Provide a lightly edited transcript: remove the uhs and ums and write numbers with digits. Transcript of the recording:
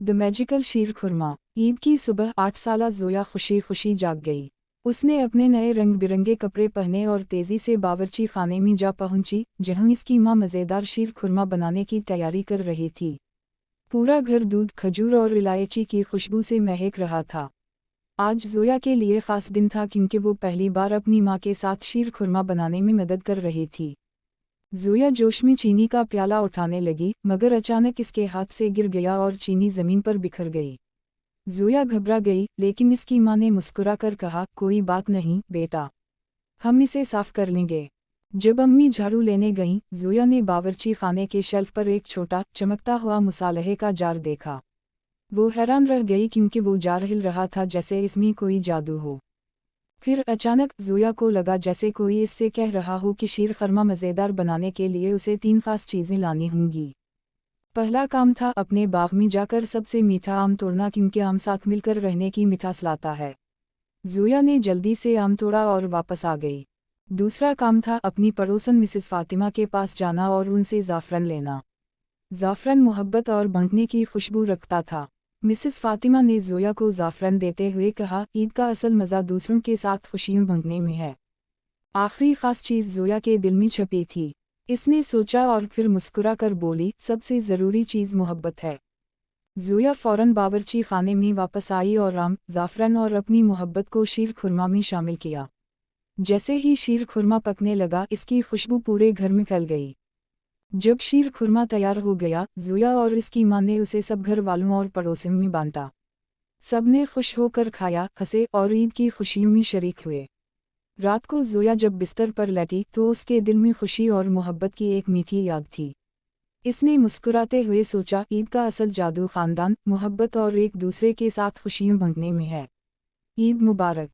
The magical शीर खुरमा। ईद की सुबह 8 साला ज़ोया खुशी खुशी जाग गई। उसने अपने नए रंग बिरंगे कपड़े पहने और तेज़ी से बावर्ची खाने में जा पहुंची, जहां इसकी मां मज़ेदार शीर खुरमा बनाने की तैयारी कर रही थी। पूरा घर दूध, खजूर और इलायची की खुशबू से महक रहा था। आज ज़ोया के लिए ख़ास दिन था क्योंकि वो पहली बार अपनी मां के साथ शीर खुरमा बनाने में मदद कर रही थी। ज़ोया जोश में चीनी का प्याला उठाने लगी, मगर अचानक इसके हाथ से गिर गया और चीनी ज़मीन पर बिखर गई। ज़ोया घबरा गई, लेकिन इसकी मां ने मुस्कुराकर कहा, कोई बात नहीं बेटा, हम इसे साफ कर लेंगे। जब अम्मी झाड़ू लेने गईं, ज़ोया ने बावर्ची खाने के शेल्फ पर एक छोटा, चमकता हुआ मुसालहे का जार देखा। वो हैरान रह गई क्योंकि वो जार हिल रहा था जैसे इसमें कोई जादू हो। फिर अचानक ज़ोया को लगा जैसे कोई इससे कह रहा हो कि शीर खुरमा मज़ेदार बनाने के लिए उसे 3 खास चीज़ें लानी होंगी। पहला काम था अपने बाग में जाकर सबसे मीठा आम तोड़ना क्योंकि आम साथ मिलकर रहने की मिठास लाता है। ज़ोया ने जल्दी से आम तोड़ा और वापस आ गई। दूसरा काम था अपनी पड़ोसन मिसेस फातिमा के पास जाना और उनसे ज़ाफ़रान लेना। ज़ाफ़रान मोहब्बत और बांटने की खुशबू रखता था। मिसेस फातिमा ने ज़ोया को ज़ाफ़रान देते हुए कहा, ईद का असल मज़ा दूसरों के साथ खुशियाँ बांटने में है। आखिरी ख़ास चीज़ ज़ोया के दिल में छपी थी। इसने सोचा और फिर मुस्कुरा कर बोली, सबसे ज़रूरी चीज़ मोहब्बत है। ज़ोया फ़ौरन बावर्ची खाने में वापस आई और आम, ज़ाफ़रान और अपनी मोहब्बत को शीर खुरमा में शामिल किया। जैसे ही शीर खुरमा पकने लगा, इसकी खुशबू पूरे घर में फैल गई। जब शीर खुरमा तैयार हो गया, ज़ोया और इसकी मां ने उसे सब घर वालों और पड़ोसियों में बांटा। सबने खुश होकर खाया, हंसे और ईद की खुशियों में शरीक हुए। रात को ज़ोया जब बिस्तर पर लेटी तो उसके दिल में खुशी और मोहब्बत की एक मीठी याद थी। इसने मुस्कुराते हुए सोचा, ईद का असल जादू खानदान, मोहब्बत और एक दूसरे के साथ खुशियाँ बांटने में है। ईद मुबारक।